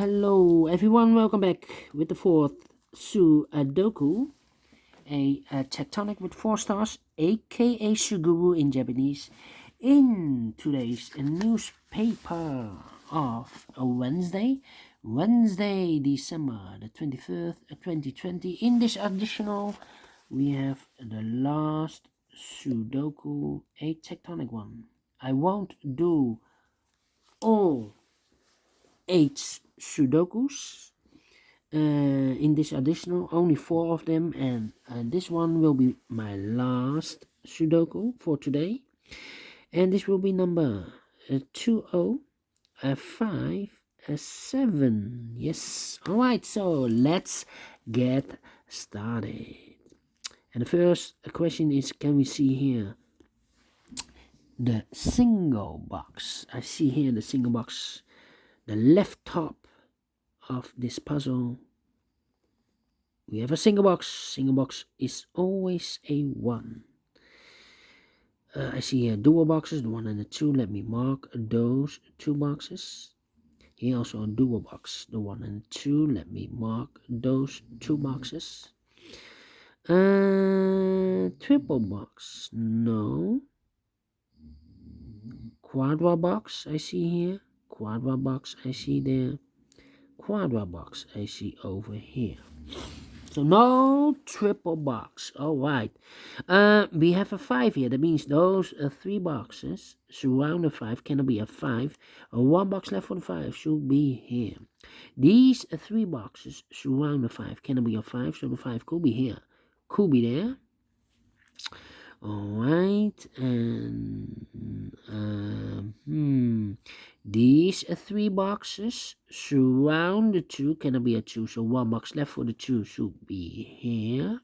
Hello everyone, welcome back with the fourth Sudoku, a tectonic with 4 stars, a.k.a. Suguru in Japanese, in today's newspaper of Wednesday, December the 23rd, 2020. In this additional, we have the last Sudoku, a tectonic one. I won't do all 8 Sudokus in this additional, only 4 of them, and this one will be my last Sudoku for today, and this will be number 2057. Yes, all right, so let's get started. And the first question is, can we see here the single box? I see here the single box, the left top of this puzzle. We have a single box. Single box is always a 1. I see here dual boxes, the 1 and the 2. Let me mark those 2 boxes. Here also a dual box, the 1 and the 2. Let me mark those 2 boxes. Triple box, no. Quadra box, I see here. Quadra box, I see there. Quadra box, I see over here. So no triple box. All right. We have a 5 here. That means those 3 boxes surround the 5 cannot be a 5. 1 box left for the 5 should be here. These 3 boxes surround the 5 cannot be a 5, so the 5 could be here, could be there. All right, and these 3 boxes surround the 2 cannot be a 2, so 1 box left for the 2 should be here.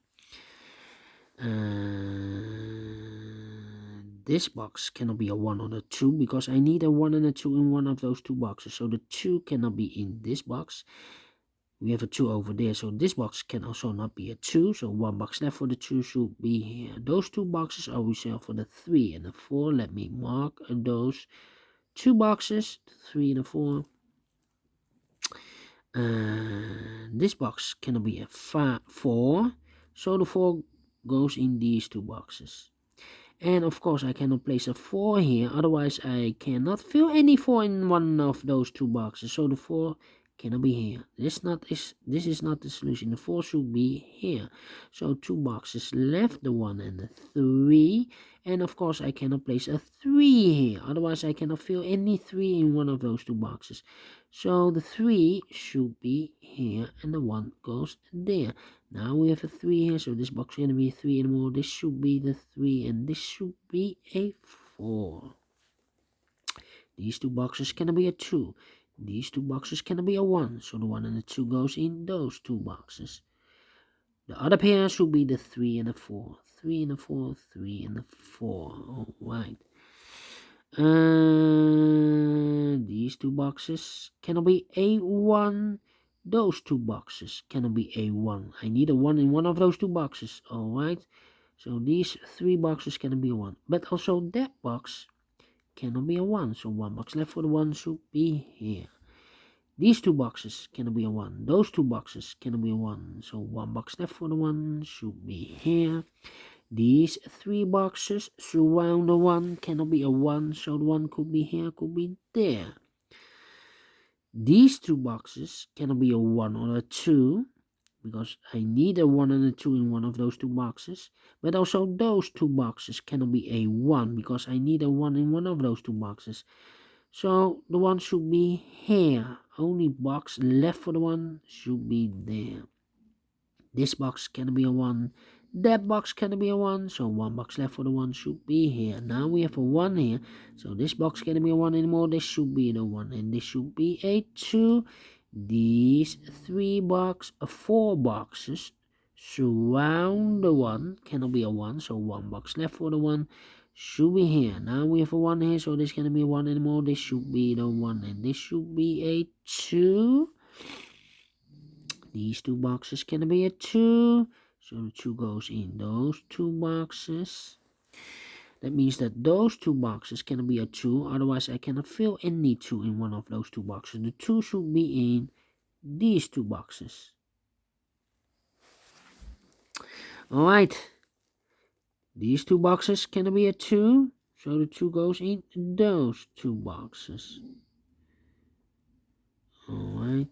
This box cannot be a 1 or a 2 because I need a 1 and a 2 in one of those 2 boxes, so the 2 cannot be in this box. We have a 2 over there, so this box can also not be a 2, so 1 box left for the 2 should be here. Those 2 boxes are reserved for the 3 and the 4. Let me mark those 2 boxes, the 3 and the 4. This box cannot be a 4, so the 4 goes in these 2 boxes. And of course I cannot place a 4 here, otherwise I cannot fill any 4 in one of those 2 boxes, so the 4 cannot be here. This is not the solution. The 4 should be here. So 2 boxes left, the 1 and the 3. And of course I cannot place a 3 here, otherwise I cannot fill any 3 in one of those 2 boxes. So the 3 should be here and the 1 goes there. Now we have a 3 here, so this box is going to be a 3 anymore. This should be the 3 and this should be a 4. These 2 boxes cannot be a 2. These 2 boxes cannot be a 1, so the 1 and the 2 goes in those 2 boxes. The other pair should be the 3 and the 4. 3 and the 4, 3 and the 4. All right. These 2 boxes cannot be a 1. Those 2 boxes cannot be a 1. I need a 1 in one of those 2 boxes. All right. So these 3 boxes cannot be a 1. But also that box cannot be a 1, so 1 box left for the 1 should be here. These 2 boxes cannot be a 1. Those 2 boxes cannot be a 1, so 1 box left for the 1 should be here. These 3 boxes surround the 1 cannot be a 1, so the 1 could be here, could be there. These 2 boxes cannot be a 1 or a 2, because I need a 1 and a 2 in one of those 2 boxes. But also those 2 boxes cannot be a 1, because I need a 1 in one of those 2 boxes. So the 1 should be here. Only box left for the 1 should be there. This box cannot be a 1. That box cannot be a 1, so 1 box left for the 1 should be here. Now we have a 1 here, so this box cannot be a 1 anymore. This should be the 1, and this should be a 2. These 4 boxes surround the 1, cannot be a 1, so 1 box left for the 1 should be here. Now we have a 1 here, so this cannot be a 1 anymore. This should be the 1, and this should be a 2. These 2 boxes cannot be a 2, so the 2 goes in those 2 boxes. That means that those 2 boxes cannot be a 2, otherwise I cannot fill any 2 in one of those 2 boxes. The 2 should be in these two boxes. Alright, these two boxes can be a 2, so the 2 goes in those two boxes. Alright.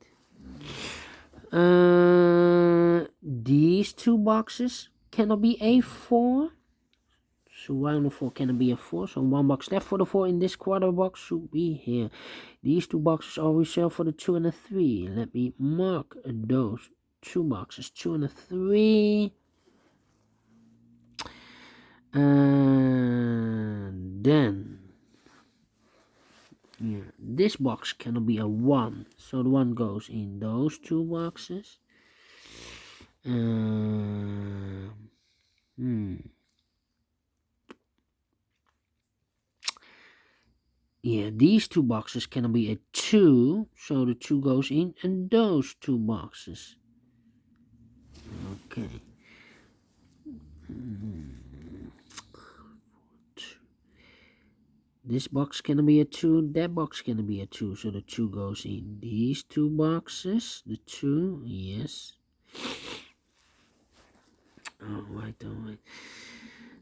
These two boxes cannot be a 4. So round of 4 cannot be a 4. So 1 box left for the 4 in this quarter box should be here. These two boxes are reserved for the 2 and the 3. Let me mark those two boxes, 2 and a 3. And then this box cannot be a 1. So the 1 goes in those two boxes. Yeah, these two boxes can be a 2, so the 2 goes in and those two boxes. Okay. This box can be a 2, that box can be a 2, so the 2 goes in these two boxes. The 2, yes. Alright.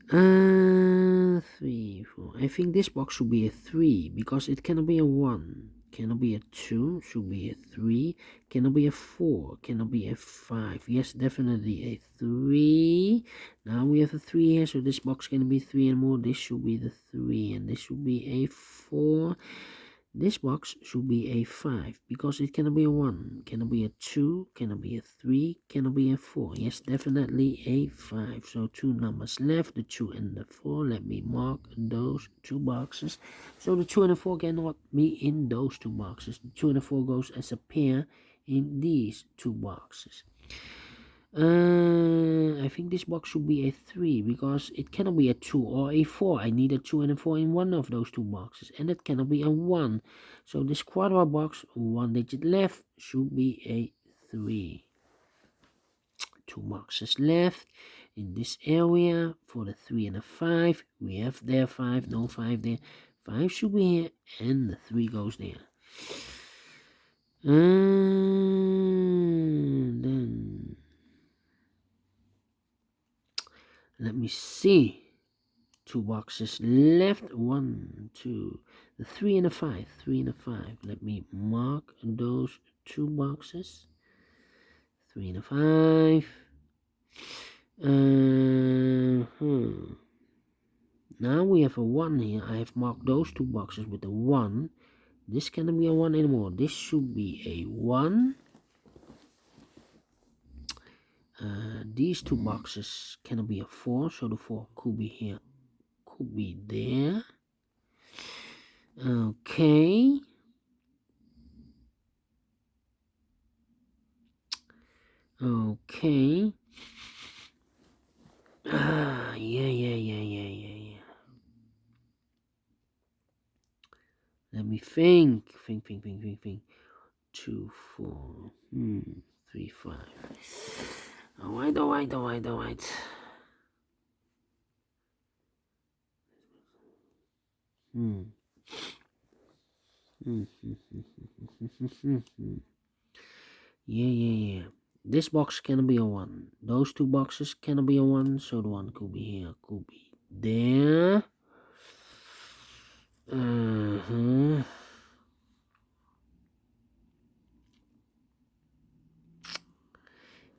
3, 4. I think this box should be a 3 because it cannot be a 1. Cannot be a 2, should be a 3. Cannot be a 4, cannot be a 5. Yes, definitely a 3. Now we have a 3 here, so this box can be 3 and more. This should be the 3, and this should be a 4. This box should be a 5 because it cannot be a 1, cannot be a 2, cannot be a 3, cannot be a 4. Yes, definitely a 5. So 2 numbers left, the 2 and the 4. Let me mark those two boxes. So the 2 and the 4 cannot be in those two boxes. The 2 and the 4 goes as a pair in these two boxes. I think this box should be a 3 because it cannot be a 2 or a 4. I need a 2 and a 4 in one of those two boxes, and it cannot be a 1. So this quadra box, 1 digit left, should be a 3. 2 boxes left in this area for the 3 and a 5. We have there 5, no 5 there. 5 should be here, and the 3 goes there. And then let me see. 2 boxes left. 1, 2, the 3 and a 5. 3 and a 5. Let me mark those 2 boxes. 3 and a 5. Now we have a 1 here. I have marked those 2 boxes with a 1. This cannot be a 1 anymore. This should be a 1. These 2 boxes cannot be a 4, so the 4 could be here, could be there. Okay. Okay. Yeah. Let me think. 2, 4, 3, 5. Alright. Yeah. This box cannot be a 1. Those 2 boxes cannot be a 1, so the 1 could be here, could be there.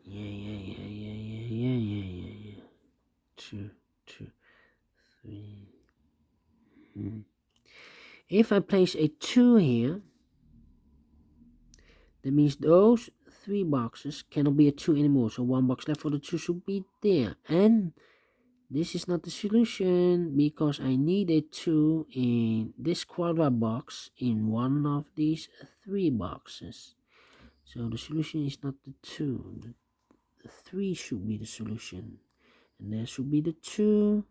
Yeah. 2, 3. If I place a 2 here, that means those 3 boxes cannot be a 2 anymore. So 1 box left for the 2 should be there. And this is not the solution because I need a 2 in this quadra box in one of these 3 boxes. So the solution is not the 2. The 3 should be the solution. And there should be the 2,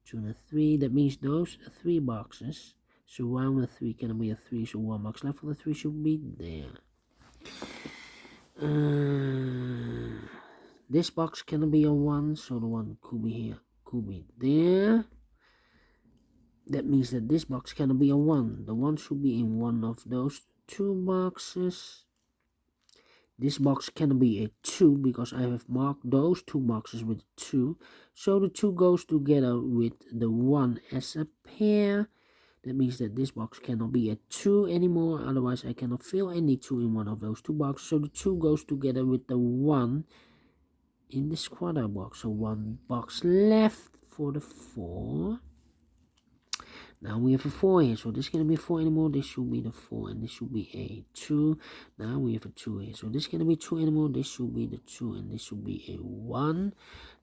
2 and a 3. That means those 3 boxes. So 1 with 3 cannot be a 3. So 1 box left for the 3 should be there. This box cannot be a 1, so the 1 could be here, could be there. That means that this box cannot be a 1. The 1 should be in one of those 2 boxes. This box cannot be a 2 because I have marked those two boxes with 2. So the 2 goes together with the 1 as a pair. That means that this box cannot be a 2 anymore. Otherwise, I cannot fill any 2 in one of those two boxes. So the 2 goes together with the 1 in this quarter box. So one box left for the 4. Now we have a 4 here, so this cannot be 4 anymore. This should be the 4, and this should be a 2. Now we have a 2 here, so this cannot be 2 anymore. This should be the 2, and this should be a 1.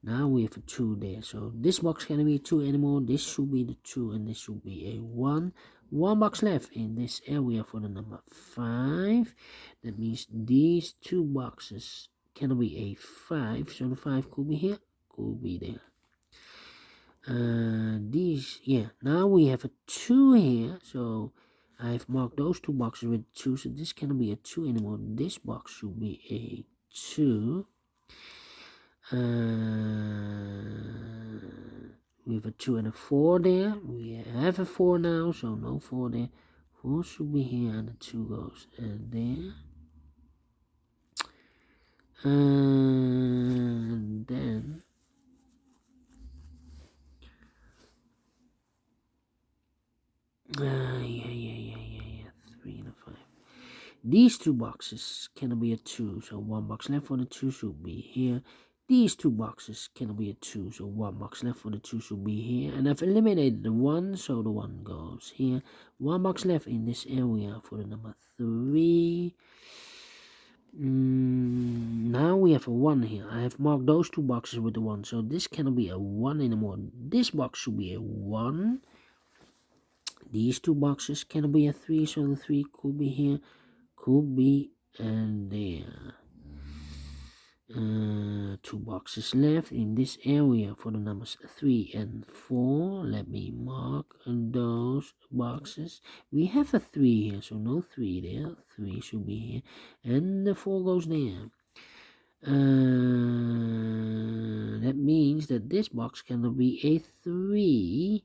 Now we have a 2 there, so this box cannot be 2 anymore. This should be the 2, and this should be a 1. One box left in this area for the number 5. That means these two boxes cannot be a 5, so the 5 could be here, could be there. Now we have a 2 here, so I've marked those two boxes with 2, so this cannot be a 2 anymore. This box should be a 2. We have a 2 and a 4 there. We have a 4 now, so no 4 there. 4 should be here, and the 2 goes there. And then yeah. 3 and a 5. These two boxes cannot be a 2, so one box left for the 2 should be here. These two boxes cannot be a 2, so one box left for the 2 should be here. And I've eliminated the 1, so the 1 goes here. One box left in this area for the number 3. Now we have a 1 here. I have marked those two boxes with the 1, so this cannot be a 1 anymore. This box should be a 1. These two boxes cannot be a 3, so the 3 could be here, could be and there. 2 boxes left in this area for the numbers 3 and 4. Let me mark those boxes. We have a 3 here, so no 3 there. 3 should be here, and the 4 goes there. That means that this box cannot be a 3,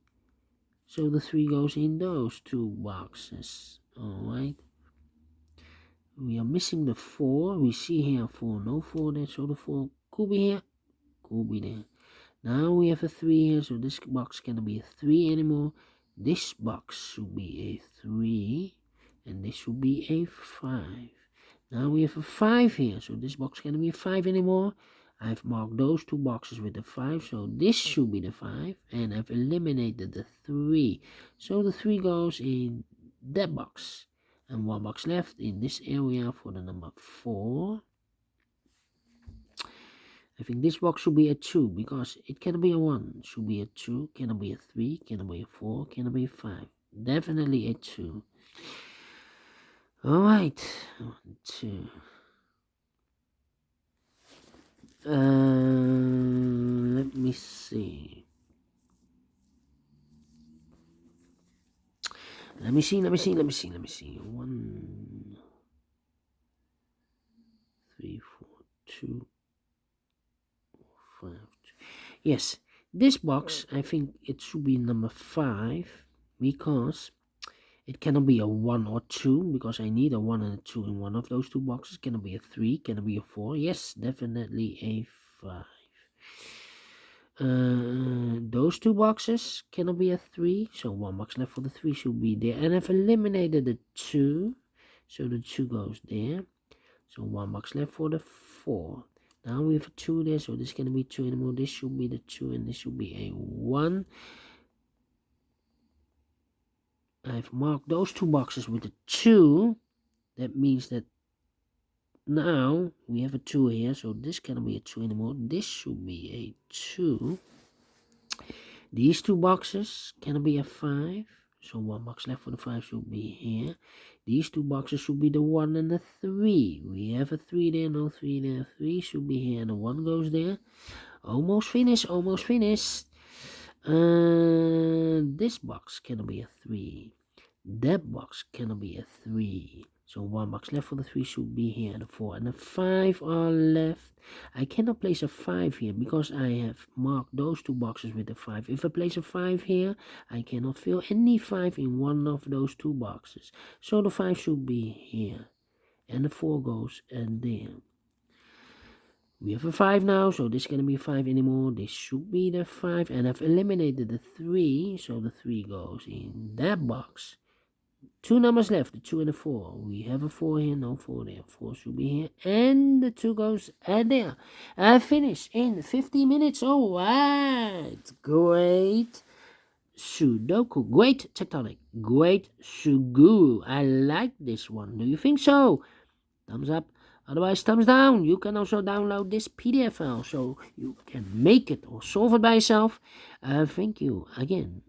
so the 3 goes in those two boxes. Alright. We are missing the 4. We see here 4, no 4 there, so the 4 could be here, could be there. Now we have a 3 here, so this box cannot be a 3 anymore. This box should be a 3, and this should be a 5. Now we have a 5 here, so this box cannot be a 5 anymore. I've marked those two boxes with the 5, so this should be the 5, and I've eliminated the 3. So the 3 goes in that box. And one box left in this area for the number 4. I think this box should be a 2 because it cannot be a 1. Should be a 2, cannot be a 3, cannot be a 4, cannot be a 5. Definitely a 2. Alright. 1, 2. Let me see. Let me see. 1, 3, 4, 2, 5. Yes, this box, I think it should be number 5 because it cannot be a 1 or 2 because I need a 1 and a 2 in one of those two boxes. Cannot be a 3, cannot be a 4. Yes, definitely a 5. Those two boxes cannot be a 3, so one box left for the 3 should be there. And I've eliminated the 2, so the 2 goes there. So one box left for the 4. Now we have a 2 there, so this cannot be 2 anymore. This should be the 2, and this should be a 1. I've marked those two boxes with a 2. That means that now we have a 2 here, so this cannot be a 2 anymore. This should be a 2. These two boxes cannot be a 5, so one box left for the 5 should be here. These two boxes should be the 1 and the 3. We have a 3 there, no 3 there. 3 should be here, and the 1 goes there. Almost finished, almost finished. This box cannot be a 3. That box cannot be a 3. So one box left for the 3 should be here, and the 4 and the 5 are left. I cannot place a 5 here because I have marked those two boxes with the 5. If I place a 5 here, I cannot fill any 5 in one of those two boxes. So the 5 should be here, and the 4 goes there. We have a 5 now, so this is going to be 5 anymore. This should be the 5, and I've eliminated the 3, so the 3 goes in that box. 2 numbers left, the 2 and the 4. We have a 4 here, no 4 there. 4 should be here, and the 2 goes there. I finish in 50 minutes. All right, great Sudoku, great Tectonic, great Suguru. I like this one. Do you think so? Thumbs up. Otherwise, thumbs down. You can also download this PDF file so you can make it or solve it by yourself. Thank you again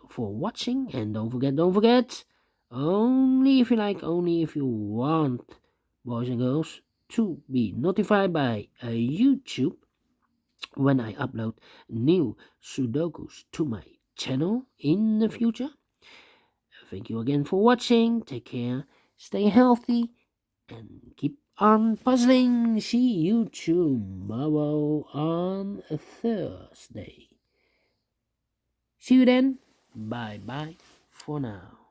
for watching, and don't forget, only if you like, only if you want, boys and girls, to be notified by YouTube when I upload new Sudokus to my channel in the future. Thank you again for watching. Take care, stay healthy, and keep on puzzling. See you tomorrow on a Thursday. See you then. Bye bye for now.